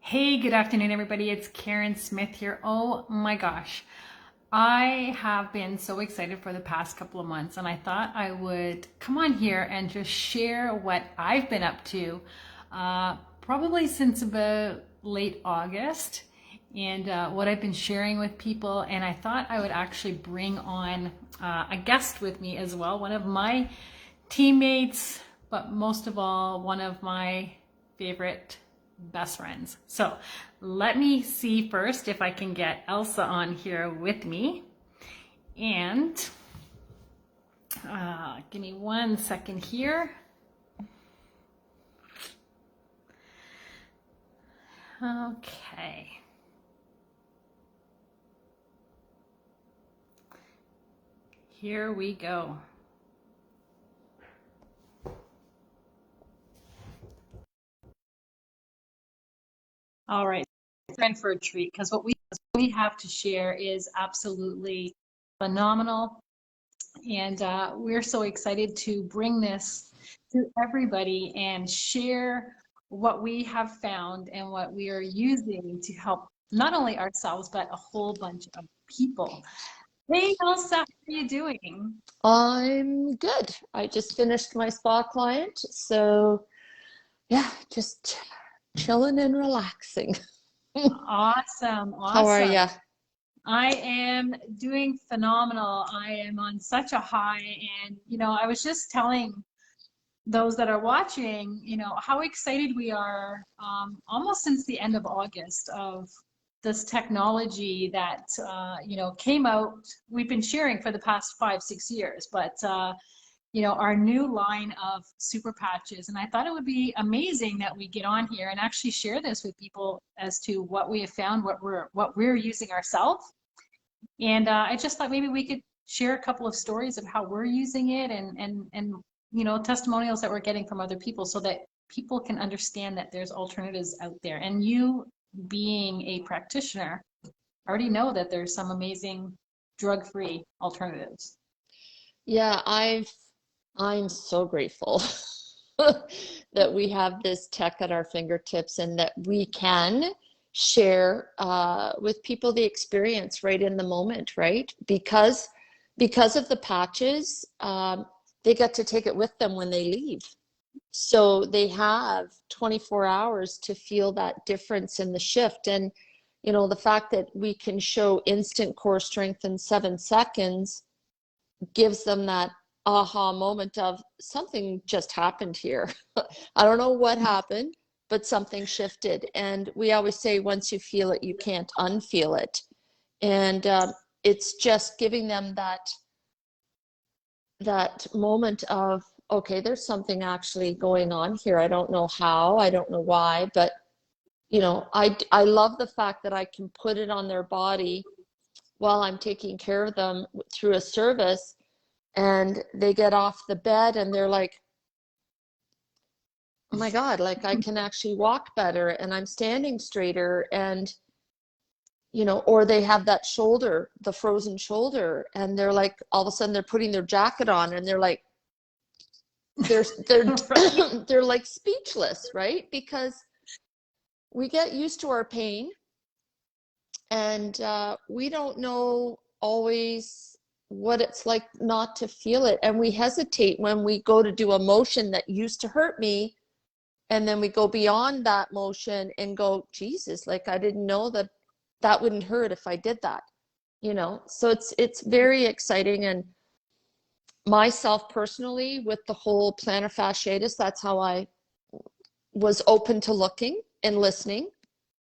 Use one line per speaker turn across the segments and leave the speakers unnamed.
Hey, good afternoon, everybody. It's Karen Smith here. Oh my gosh. I have been so excited for the past couple of months, and I thought I would come on here and just share what I've been up to, probably since about late August, and what I've been sharing with people. And I thought I would actually bring on a guest with me as well, one of my teammates, but most of all, one of my favorite best friends. So let me see first if I can get Elsa on here with me. And give me 1 second here. Okay. Here we go. All right, in for a treat, because what we have to share is absolutely phenomenal, and we're so excited to bring this to everybody and share what we have found and what we are using to help not only ourselves but a whole bunch of people. Hey, Elsa, how are you doing?
I'm good. I just finished my spa client, so yeah, just chilling and relaxing.
Awesome,
How are
awesome.
ya?
I am doing phenomenal. I am on such a high, and I was just telling those that are watching, how excited we are, almost since the end of August, of this technology that, came out. We've been sharing for the past 5, 6 years, but, our new line of super patches. And I thought it would be amazing that we get on here and actually share this with people as to what we have found, what we're using ourselves. And I just thought maybe we could share a couple of stories of how we're using it, and testimonials that we're getting from other people, so that people can understand that there's alternatives out there. And you, being a practitioner, already know that there's some amazing drug-free alternatives.
Yeah, I'm so grateful that we have this tech at our fingertips and that we can share with people the experience right in the moment, right? Because of the patches, they get to take it with them when they leave. So they have 24 hours to feel that difference in the shift. And, the fact that we can show instant core strength in 7 seconds gives them that aha moment of something just happened here. I don't know what happened, but something shifted. And we always say, once you feel it, you can't unfeel it. And it's just giving them that moment of, okay, there's something actually going on here. I don't know how, I don't know why, but I love the fact that I can put it on their body while I'm taking care of them through a service, and they get off the bed and they're like, oh my God, like I can actually walk better and I'm standing straighter. And or they have that shoulder, the frozen shoulder, and they're like, all of a sudden they're putting their jacket on and they're like, they're
Right.
they're like speechless, right? Because we get used to our pain, and we don't know always what it's like not to feel it, and we hesitate when we go to do a motion that used to hurt me, and then we go beyond that motion and go, Jesus, like I didn't know that that wouldn't hurt if I did that, so it's very exciting. And myself personally, with the whole plantar fasciitis, that's how I was open to looking and listening,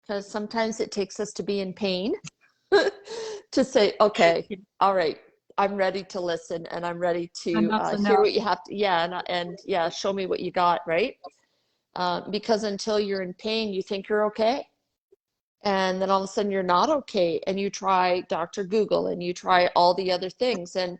because sometimes it takes us to be in pain to say, okay, all right, I'm ready to listen and I'm ready to
Enough to
hear
know.
what you have to, yeah, and yeah, show me what you got, right? Because until you're in pain, you think you're okay. And then all of a sudden you're not okay. And you try Dr. Google and you try all the other things, and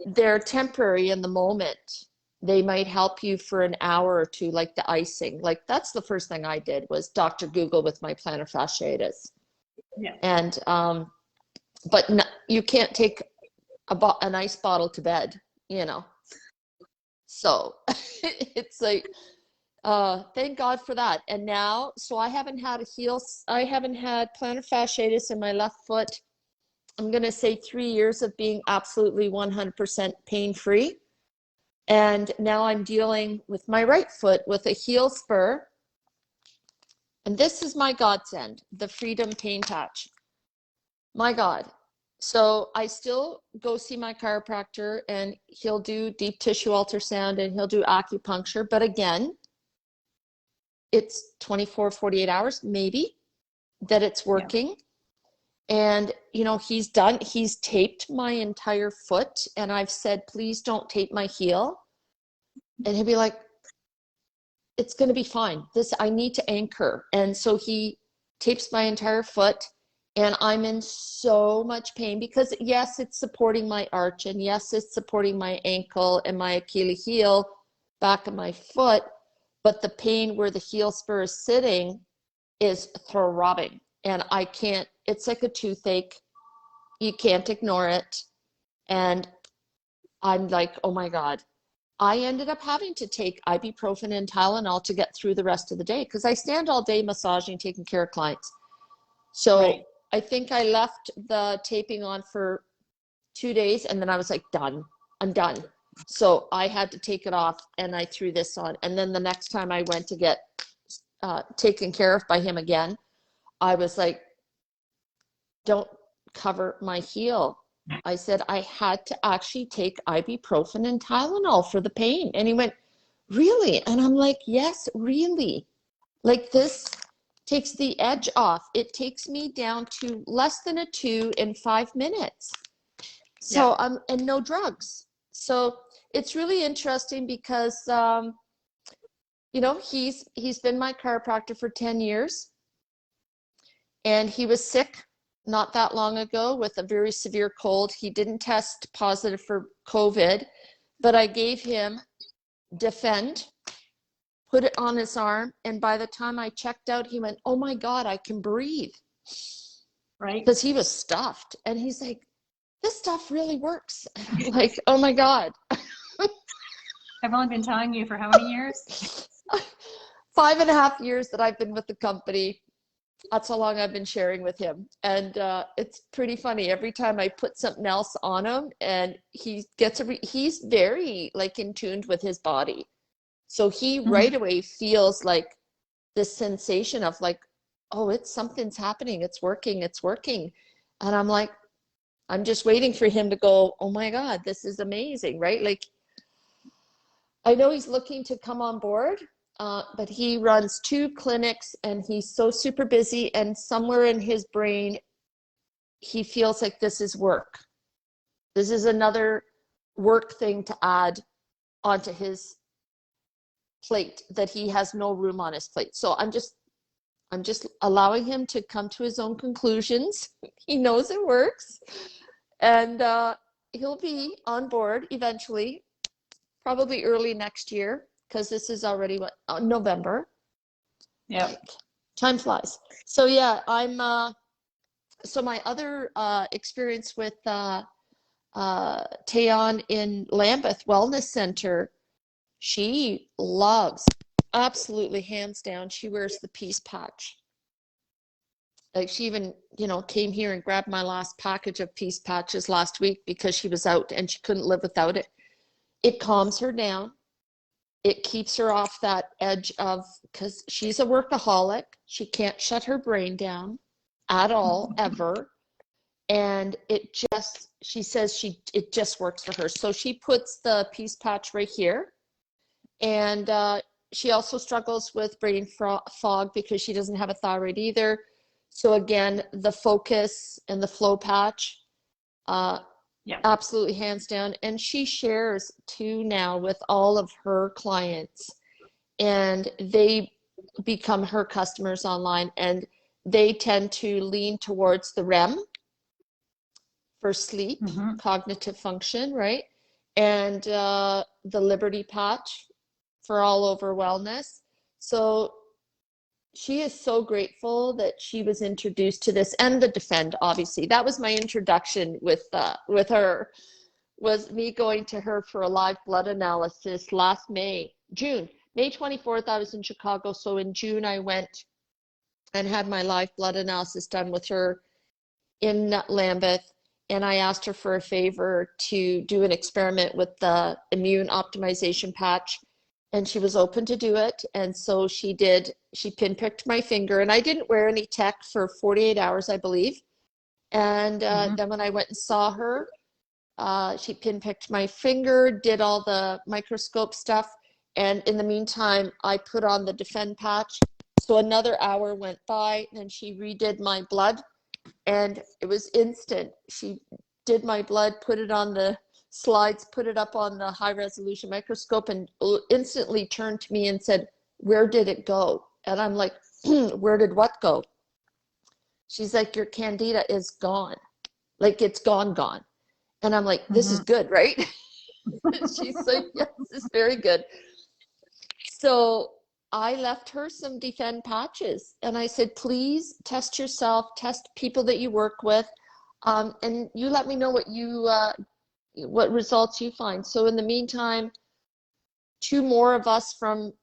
they're temporary in the moment. They might help you for an hour or two, like the icing. Like that's the first thing I did was Dr. Google with my plantar fasciitis.
Yeah.
And but no, you can't take an ice bottle to bed, you know. So it's like Thank God for that. And now, so I haven't had I haven't had plantar fasciitis in my left foot. I'm going to say 3 years of being absolutely 100% pain-free. And now I'm dealing with my right foot with a heel spur. And this is my godsend, the Freedom Pain Patch. My God. So I still go see my chiropractor, and he'll do deep tissue ultrasound and he'll do acupuncture. But again, it's 24, 48 hours, maybe, that it's working. And, you know, he's taped my entire foot, and I've said, please don't tape my heel. And he'll be like, it's going to be fine. I need to anchor. And so he tapes my entire foot, and I'm in so much pain because, yes, it's supporting my arch, and yes, it's supporting my ankle and my Achilles heel, back of my foot. But the pain where the heel spur is sitting is throbbing, and I can't, it's like a toothache. You can't ignore it. And I'm like, oh my God. I ended up having to take ibuprofen and Tylenol to get through the rest of the day because I stand all day massaging, taking care of clients. So right. I think I left the taping on for 2 days, and then I was like, done. I'm done. So I had to take it off, and I threw this on. And then the next time I went to get taken care of by him again, I was like, don't cover my heel. I said I had to actually take ibuprofen and Tylenol for the pain. And he went, really? And I'm like, yes, really. Like, this takes the edge off. It takes me down to less than a 2 in 5 minutes. So and no drugs. So it's really interesting because, you know, he's been my chiropractor for 10 years, and he was sick not that long ago with a very severe cold. He didn't test positive for COVID, but I gave him Defend, put it on his arm, and by the time I checked out, he went, oh my God, I can breathe. Right. Because he was stuffed. And he's like, this stuff really works. And I'm like, oh my God.
I've only been telling you for how many years?
5.5 years that I've been with the company. That's how long I've been sharing with him. And it's pretty funny. Every time I put something else on him, and he gets he's very like in tune with his body. So he right away feels like this sensation of like, oh, something's happening. It's working. It's working. And I'm like, I'm just waiting for him to go, oh my God, this is amazing, right? Like, I know he's looking to come on board. But he runs 2 clinics, and he's so super busy, and somewhere in his brain, he feels like this is work. This is another work thing to add onto his plate that he has no room on his plate. So I'm just allowing him to come to his own conclusions. He knows it works, and he'll be on board eventually, probably early next year. Because this is already November. Yeah, time flies. So yeah, I'm. So my other experience with Taeyeon in Lambeth Wellness Center, she loves, absolutely hands down, she wears the peace patch. Like, she even, you know, came here and grabbed my last package of peace patches last week because she was out and she couldn't live without it. It calms her down. It keeps her off that edge of, because she's a workaholic. She can't shut her brain down at all, ever. And she says it just works for her. So she puts the peace patch right here. And she also struggles with brain fog because she doesn't have a thyroid either. So again, the focus and the flow patch, absolutely hands down. And she shares too now with all of her clients, and they become her customers online, and they tend to lean towards the REM for sleep, cognitive function, right? And the Liberty patch for all over wellness. So she is so grateful that she was introduced to this, and the Defend, obviously. That was my introduction with her, was me going to her for a live blood analysis last June. May 24th, I was in Chicago. So in June, I went and had my live blood analysis done with her in Lambeth. And I asked her for a favor to do an experiment with the immune optimization patch. And she was open to do it. And so she did. She pinpricked my finger. And I didn't wear any tech for 48 hours, I believe. And then when I went and saw her, she pinpricked my finger, did all the microscope stuff. And in the meantime, I put on the Defend patch. So another hour went by, and she redid my blood. And it was instant. She did my blood, put it on the slides, put it up on the high resolution microscope, and instantly turned to me and said, "Where did it go?" And I'm like, "Where did what go?" She's like, "Your candida is gone. Like, it's gone." And I'm like, "This is good, right?" She's like, "Yes, it's very good." So I left her some Defend patches, and I said, "Please test yourself, test people that you work with, and you let me know what results you find." So in the meantime, 2 more of us from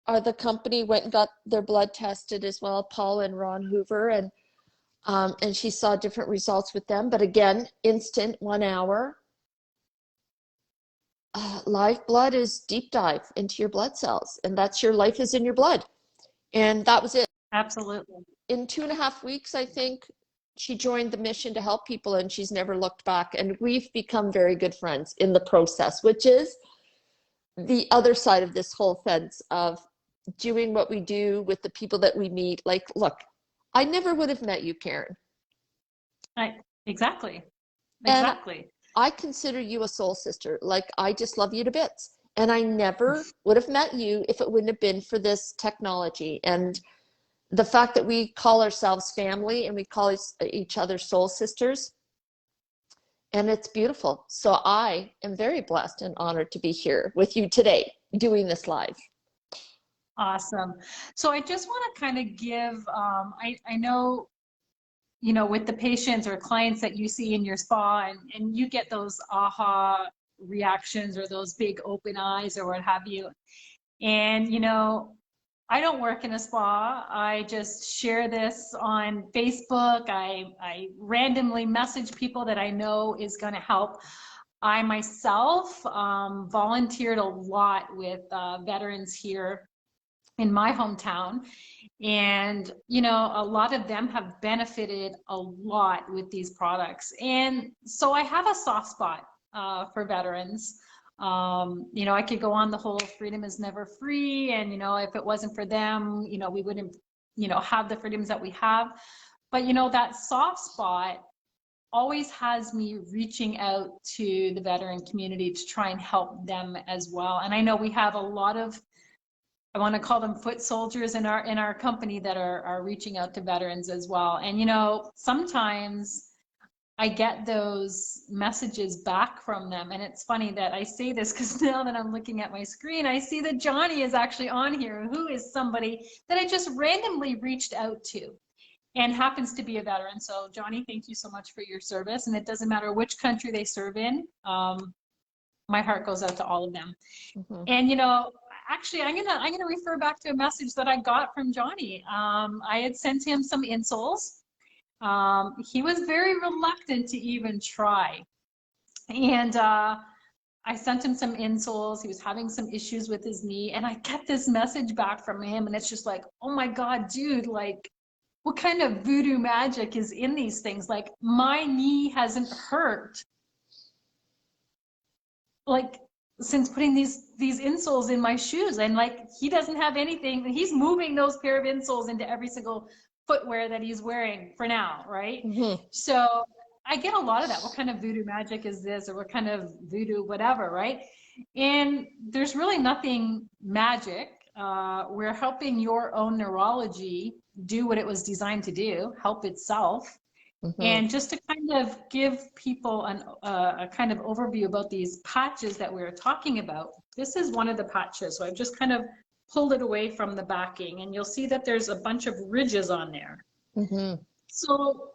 the company went and got their blood tested as well, Paul and Ron Hoover, and she saw different results with them. But again, instant, 1 hour. Live blood is deep dive into your blood cells, and that's your life is in your blood. And that was it.
Absolutely.
In 2.5 weeks, I think, she joined the mission to help people, and she's never looked back. And we've become very good friends in the process, which is the other side of this whole fence of doing what we do with the people that we meet. Like, look, I never would have met you, Karen.
Exactly.
And I consider you a soul sister. Like, I just love you to bits. And I never would have met you if it wouldn't have been for this technology. And the fact that we call ourselves family and we call each other soul sisters, and it's beautiful. So I am very blessed and honored to be here with you today doing this live.
Awesome. So I just want to kind of give, I know, with the patients or clients that you see in your spa, and you get those aha reactions or those big open eyes or what have you. And, I don't work in a spa. I just share this on Facebook. I randomly message people that I know is going to help. I myself volunteered a lot with veterans here in my hometown. And, a lot of them have benefited a lot with these products. And so I have a soft spot for veterans. I could go on the whole freedom is never free. And, if it wasn't for them, we wouldn't, have the freedoms that we have. But, that soft spot always has me reaching out to the veteran community to try and help them as well. And I know we have a lot of, I want to call them foot soldiers in our company that are reaching out to veterans as well. And, sometimes I get those messages back from them. And it's funny that I say this because now that I'm looking at my screen, I see that Johnny is actually on here, who is somebody that I just randomly reached out to and happens to be a veteran. So Johnny, thank you so much for your service. And it doesn't matter which country they serve in. My heart goes out to all of them. And, actually, I'm gonna refer back to a message that I got from Johnny. I had sent him some insoles. He was very reluctant to even try. And I sent him some insoles. He was having some issues with his knee. And I get this message back from him. And it's just like, oh my God, dude, like, what kind of voodoo magic is in these things? Like, my knee hasn't hurt, like, since putting these insoles in my shoes. And like, he doesn't have anything. He's moving those pair of insoles into every single footwear that he's wearing for now, right? So I get a lot of that. What kind of voodoo magic is this? Or what kind of voodoo whatever, right? And there's really nothing magic. We're helping your own neurology do what it was designed to do, help itself. And just to kind of give people a kind of overview about these patches that we were talking about, this is one of the patches. So I've just kind of pulled it away from the backing, and you'll see that there's a bunch of ridges on there. So,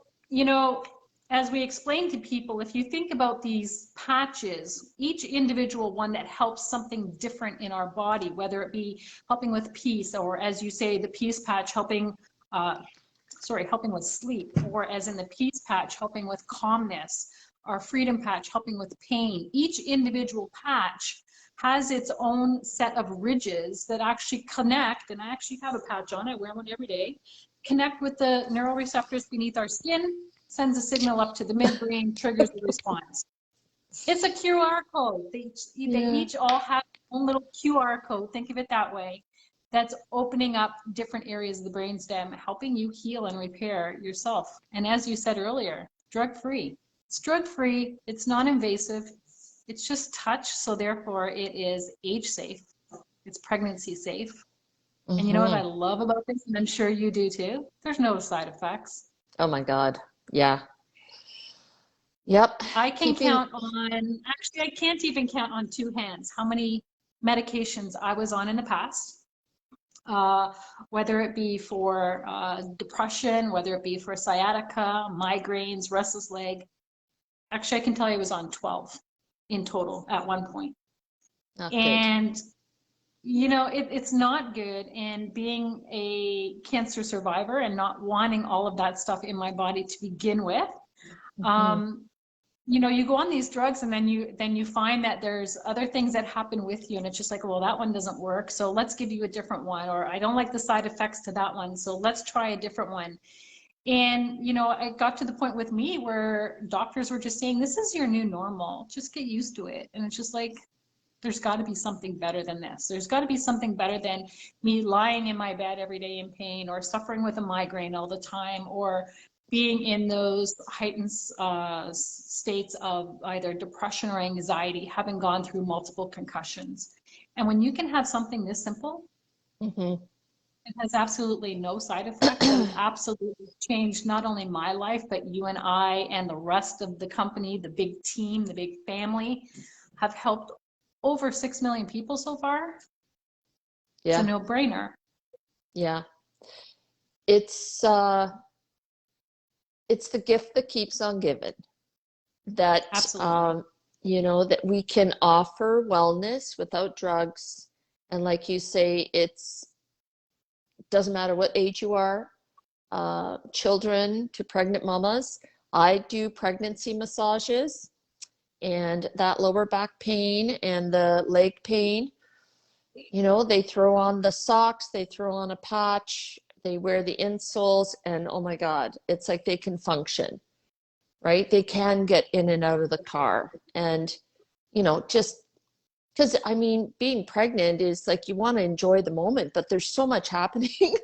as we explain to people, if you think about these patches, each individual one that helps something different in our body, whether it be helping with peace, or as you say, the peace patch helping, helping with sleep, or as in the peace patch helping with calmness, our freedom patch helping with pain. Each individual patch has its own set of ridges that actually connect, and I actually have a patch on, I wear one every day, connect with the neuroreceptors beneath our skin, sends a signal up to the midbrain, triggers the response. It's a QR code. They each all have their own little QR code, think of it that way, that's opening up different areas of the brainstem, helping you heal and repair yourself. And as you said earlier, drug-free. It's drug-free, it's non-invasive, it's just touch, so therefore it is age-safe, it's pregnancy-safe. And you know what I love about this, and I'm sure you do too? There's no side effects.
Oh my God. Yeah. Yep.
I can count on, actually, I can't even count on two hands how many medications I was on in the past, whether it be for depression, whether it be for sciatica, migraines, restless leg. Actually, I can tell you I was on 12 in total at one point.
Not
and
good.
you know, it's not good. And being a cancer survivor and not wanting all of that stuff in my body to begin with, you know, you go on these drugs and then you find that there's other things that happen with you, and it's just like, well, that one doesn't work, so let's give you a different one, or I don't like the side effects to that one, so let's try a different one. And you know, it got to the point with me where doctors were just saying, this is your new normal, just get used to it. And it's just like, there's got to be something better than this. There's got to be something better than me lying in my bed every day in pain, or suffering with a migraine all the time, or being in those heightened states of either depression or anxiety, having gone through multiple concussions. And when you can have something this simple, it has absolutely no side effects, and absolutely changed not only my life, but you and I and the rest of the company, the big team, the big family, have helped over 6 million people so far.
Yeah.
It's a no-brainer.
Yeah. It's the gift that keeps on giving. That, you know, that we can offer wellness without drugs. And like you say, doesn't matter what age you are, children to pregnant mamas. I do pregnancy massages, and that lower back pain and the leg pain, you know, they throw on the socks, they throw on a patch, they wear the insoles, and oh my God, it's like they can function, right? They can get in and out of the car. And, you know, just because, I mean, being pregnant is like, you want to enjoy the moment, but there's so much happening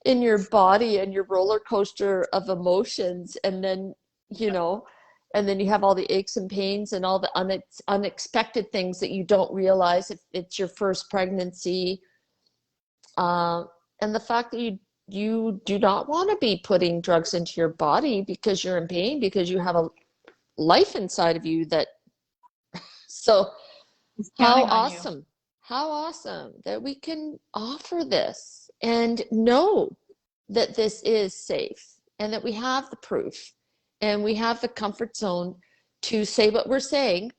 in your body and your roller coaster of emotions. And then, you know, and then you have all the aches and pains and all the unexpected things that you don't realize if it's your first pregnancy. And the fact that you do not want to be putting drugs into your body because you're in pain, because you have a life inside of you that, so how awesome that we can offer this and know that this is safe, and that we have the proof, and we have the comfort zone to say what we're saying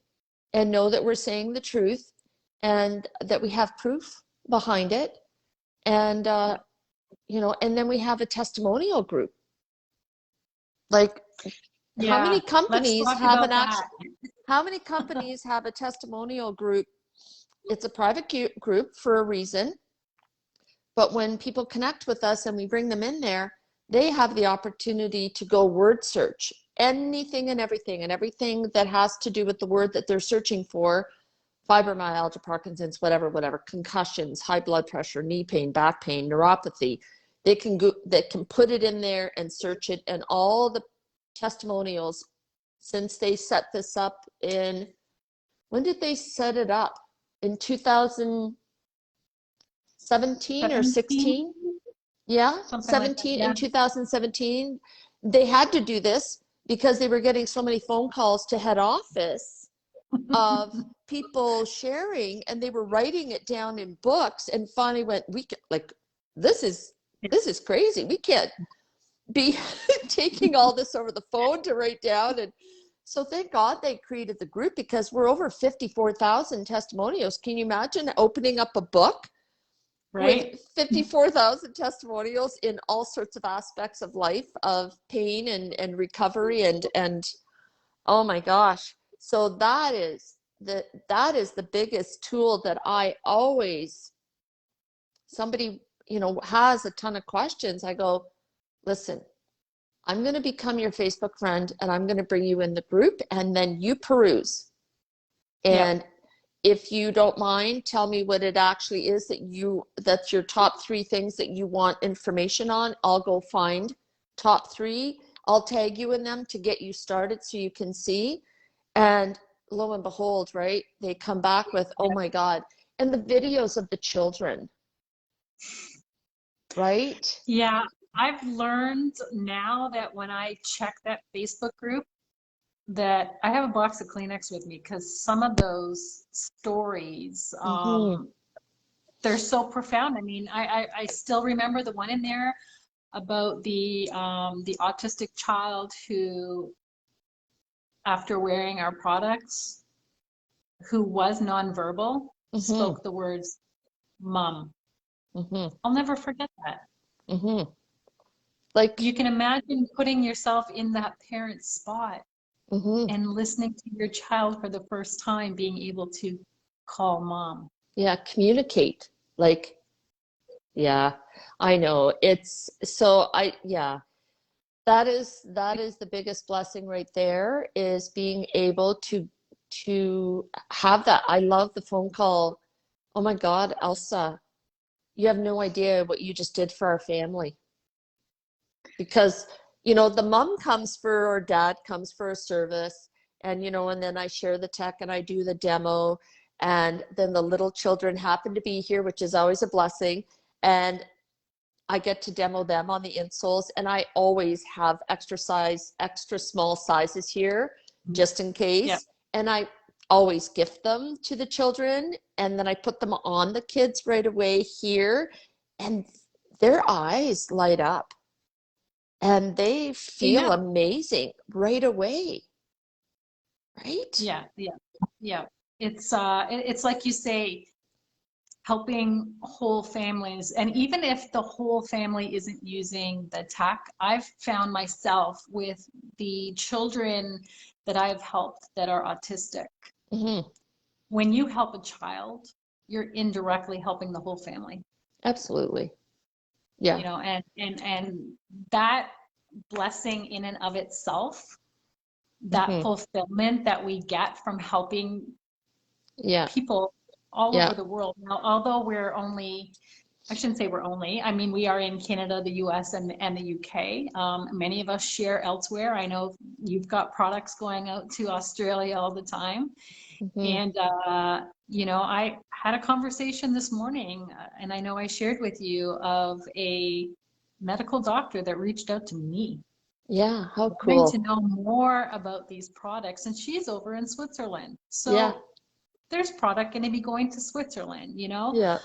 and know that we're saying the truth, and that we have proof behind it. And, you know, and then we have a testimonial group. Like, how many companies have how many companies have a testimonial group? It's a private group for a reason. But when people connect with us and we bring them in there, they have the opportunity to go word search anything and everything that has to do with the word that they're searching for: fibromyalgia, Parkinson's, whatever, concussions, high blood pressure, knee pain, back pain, neuropathy. They can put it in there and search it, and all the testimonials since they set this up in, when did they set it up? In 2017 or 16? Yeah,
something
17,
like that, yeah.
In 2017. They had to do this because they were getting so many phone calls to head office of people sharing, and they were writing it down in books, and finally went, this is crazy. We can't, be taking all this over the phone to write down. And so thank God they created the group, because we're over 54,000 testimonials. Can you imagine opening up a book
Right?
with 54,000 testimonials in all sorts of aspects of life, of pain and recovery, and oh my gosh. So that is the biggest tool that I always, somebody, has a ton of questions, I go, listen, I'm going to become your Facebook friend, and I'm going to bring you in the group, and then you peruse. And
Yep.
if you don't mind, tell me what it actually is that's your top 3 things that you want information on. I'll go find top 3. I'll tag you in them to get you started so you can see. And lo and behold, right, they come back with, oh my God. And the videos of the children, right?
Yeah, I've learned now that when I check that Facebook group, that I have a box of Kleenex with me, because some of those stories,
Mm-hmm.
they're so profound. I mean, I still remember the one in there about the autistic child who, after wearing our products, who was nonverbal,
Mm-hmm.
spoke the words "mom."
Mm-hmm.
I'll never forget that.
Mm-hmm. Like,
You can imagine putting yourself in that parent's spot
mm-hmm.
and listening to your child for the first time being able to call mom.
Yeah, communicate. Like, yeah, I know. It's so yeah, that is the biggest blessing right there, is being able to have that. I love the phone call. Oh my God, Elsa, you have no idea what you just did for our family. Because, the mom comes for, or dad comes for a service, and and then I share the tech and I do the demo, and then the little children happen to be here, which is always a blessing, and I get to demo them on the insoles, and I always have extra small sizes here just in
Yep.
case, and I always gift them to the children, and then I put them on the kids right away here, and their eyes light up and they feel
Amen.
amazing right away, right?
Yeah, yeah, yeah. It's like you say, helping whole families. And even if the whole family isn't using the tech, I've found myself with the children that I've helped that are autistic.
Mm-hmm.
When you help a child, you're indirectly helping the whole family.
Absolutely. Yeah.
And that blessing in and of itself, that
Mm-hmm.
fulfillment that we get from helping
Yeah.
people all
Yeah.
over the world. Now, although I shouldn't say we're only, I mean, we are in Canada, the US, and the UK. Many of us share elsewhere. I know you've got products going out to Australia all the time.
Mm-hmm.
And, I had a conversation this morning, and I know I shared with you, of a medical doctor that reached out to me,
Yeah. How
wanting to
cool.
know more about these products. And she's over in Switzerland.
Yeah.
So there's product going to be going to Switzerland,
Yeah.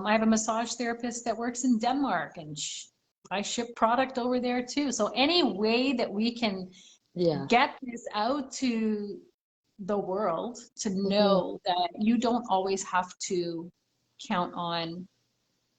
I have a massage therapist that works in Denmark, and I ship product over there too. So any way that we can
Yeah.
get this out to the world, to
Mm-hmm.
know that you don't always have to count on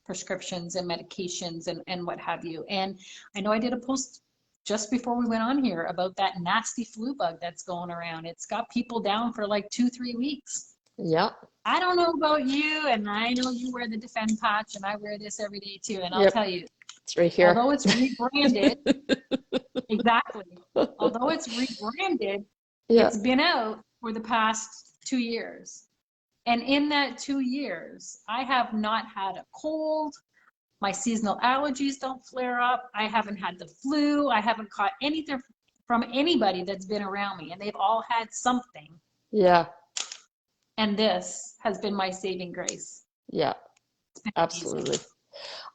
prescriptions and medications and what have you. And I know I did a post just before we went on here about that nasty flu bug that's going around. It's got people down for like 2-3 weeks.
Yeah.
I don't know about you, and I know you wear the Defend patch, and I wear this every day too. And I'll
Yep.
tell you,
It's right here.
although it's rebranded, exactly, although it's rebranded,
Yeah.
it's been out for the past 2 years. And in that 2 years, I have not had a cold. My seasonal allergies don't flare up. I haven't had the flu. I haven't caught anything from anybody that's been around me, and they've all had something.
Yeah.
And this has been my saving grace.
Yeah.
It's been amazing.
Absolutely.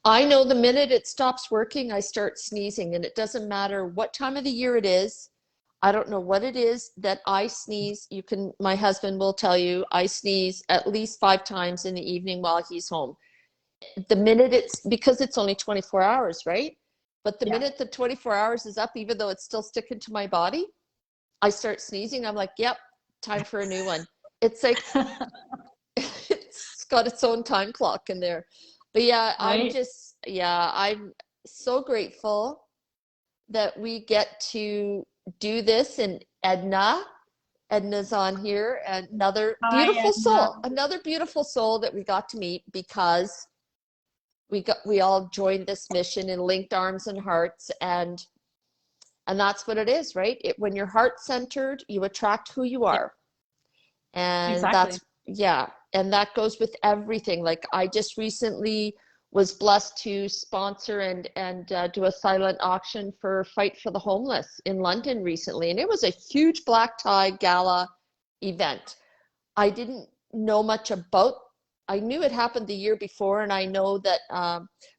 I know the minute it stops working, I start sneezing, and it doesn't matter what time of the year it is. I don't know what it is that I sneeze. My husband will tell you, I sneeze at least 5 times in the evening while he's home. The minute because it's only 24 hours, right? But the minute the 24 hours is up, even though it's still sticking to my body, I start sneezing. I'm like, yep, time for a new one. It's like, it's got its own time clock in there. But yeah,
Right?
I'm so grateful that we get to do this. And Edna's on here, another
Hi,
beautiful
Edna.
soul, that we got to meet because we all joined this mission and linked arms and hearts, and that's what it is, right? When you're heart centered, you attract who you
Yeah,
are. And
exactly.
and that goes with everything. Like I just recently was blessed to sponsor and do a silent auction for Fight for the Homeless in London recently, and it was a huge black tie gala event. I didn't know much about. I knew it happened the year before, and I know that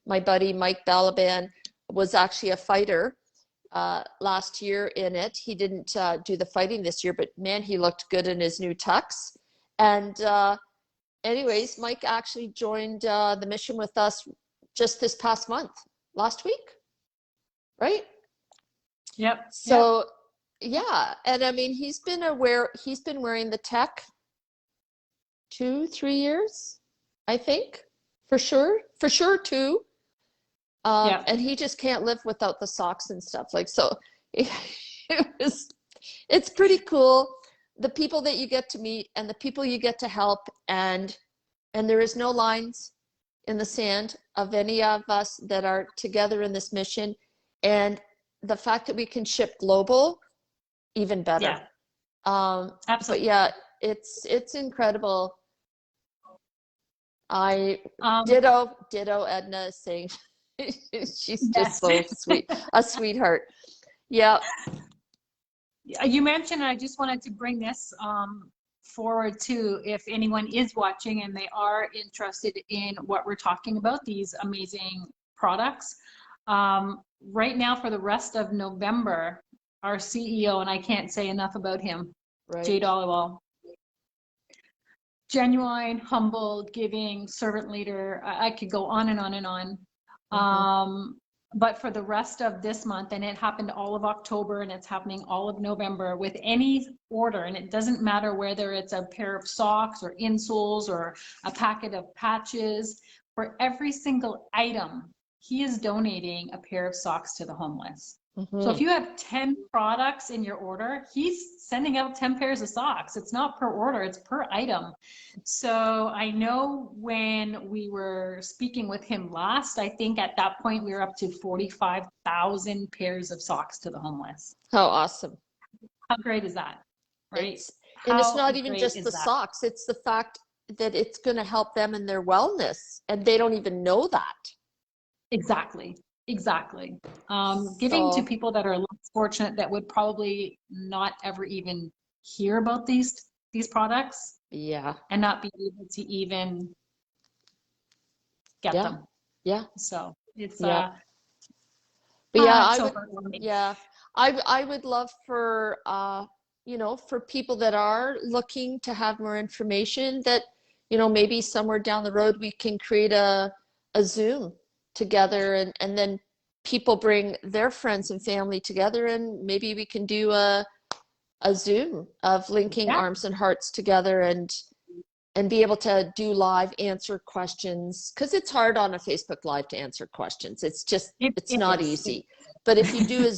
my buddy Mike Balaban was actually a fighter last year in it. He didn't do the fighting this year, but man, he looked good in his new tux. And anyways, Mike actually joined the mission with us just this past month, last week, right?
Yep.
So yeah, and I mean, he's been wearing the tech 2-3 years, I think, for sure 2.
Yep.
And he just can't live without the socks and stuff. Like, so it's pretty cool. The people that you get to meet and the people you get to help, and there is no lines in the sand of any of us that are together in this mission. And the fact that we can ship global, even better.
Yeah.
But
Absolutely.
yeah, it's incredible.
Um,
Ditto Edna is saying she's just
yes.
so sweet, a sweetheart. Yeah.
You mentioned, I just wanted to bring this forward too, if anyone is watching and they are interested in what we're talking about, these amazing products. Right now, for the rest of November, our CEO, and I can't say enough about him,
Right.
Jade Oliwell, genuine, humble, giving, servant leader. I could go on and on and on. But for the rest of this month, and it happened all of October and it's happening all of November, with any order, and it doesn't matter whether it's a pair of socks or insoles or a packet of patches, for every single item, he is donating a pair of socks to the homeless. So if you have 10 products in your order, he's sending out 10 pairs of socks. It's not per order, it's per item. So I know when we were speaking with him last, I think at that point we were up to 45,000 pairs of socks to the homeless.
How awesome.
How great is that? Right?
And it's
How
not even
great
just
is
the
that?
socks, it's the fact that it's going to help them in their wellness, and they don't even know that.
Exactly. Giving to
So
people that are less fortunate, that would probably not ever even hear about these products,
yeah.
and not be able to even get
Yeah.
them.
Yeah.
So it's
Yeah. But yeah,
it's so heartwarming.
I would love for for people that are looking to have more information, that maybe somewhere down the road we can create a Zoom together, and then people bring their friends and family together, and maybe we can do a Zoom of linking
Yeah,
arms and hearts together, and be able to do live answer questions, because it's hard on a Facebook Live to answer questions. It's
it
not
is.
easy. But if you do a
Yeah,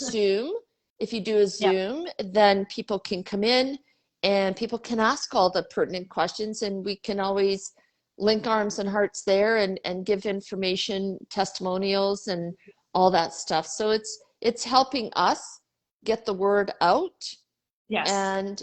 Zoom, then people can come in and people can ask all the pertinent questions, and we can always link arms and hearts there, and give information, testimonials, and all that stuff. So it's helping us get the word out.
yes,
And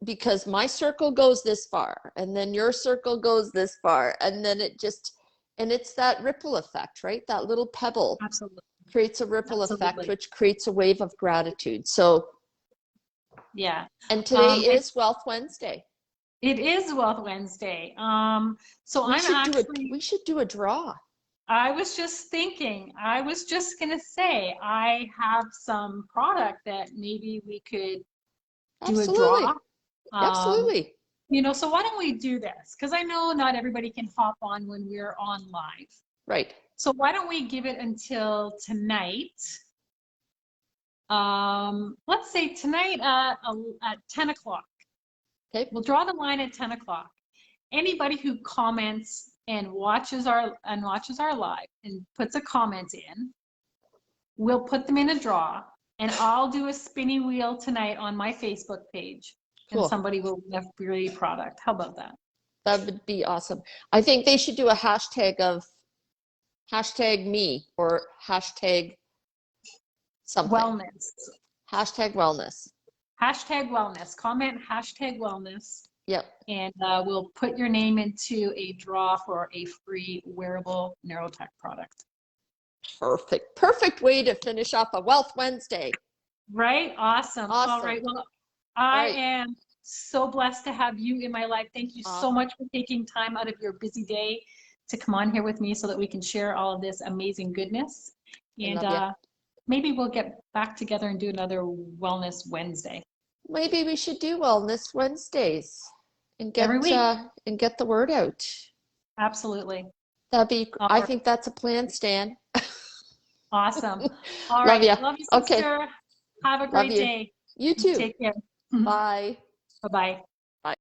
because my circle goes this far, and then your circle goes this far, and then it's that ripple effect, right? That little pebble
absolutely,
creates a ripple effect,
absolutely.
which creates a wave of gratitude. So,
Yeah.
and today
And
is Wealth Wednesday.
it is Wealth Wednesday. So
We
I'm
should
actually,
do a draw.
I was just thinking, I was just gonna say, I have some product that maybe we could do a draw.
Absolutely.
Um,
Absolutely.
so why don't we do this? Because I know not everybody can hop on when we're on live.
Right.
So why don't we give it until tonight? Let's say tonight at 10 o'clock.
Okay.
We'll draw the line at 10 o'clock. Anybody who comments and watches our live and puts a comment in, we'll put them in a draw, and I'll do a spinny wheel tonight on my Facebook page,
Cool.
and somebody will win a free product. How about that?
That would be awesome. I think they should do a hashtag of #me or hashtag something.
Wellness.
Hashtag wellness.
Hashtag wellness. Comment hashtag wellness.
Yep.
And we'll put your name into a draw for a free wearable neurotech product.
Perfect. Perfect way to finish off a Wealth Wednesday.
Right? Awesome.
Awesome.
All right. Well, I am so blessed to have you in my life. Thank you so much for taking time out of your busy day to come on here with me so that we can share all of this amazing goodness. And maybe we'll get back together and do another Wellness Wednesday.
Maybe we should do Wellness Wednesdays and get
every week.
And get the word out.
Absolutely.
That'd be. I think that's a plan, Stan.
Awesome. All right. Love you, sister.
Okay.
Have a great day.
You too.
Take care.
Bye.
Bye-bye.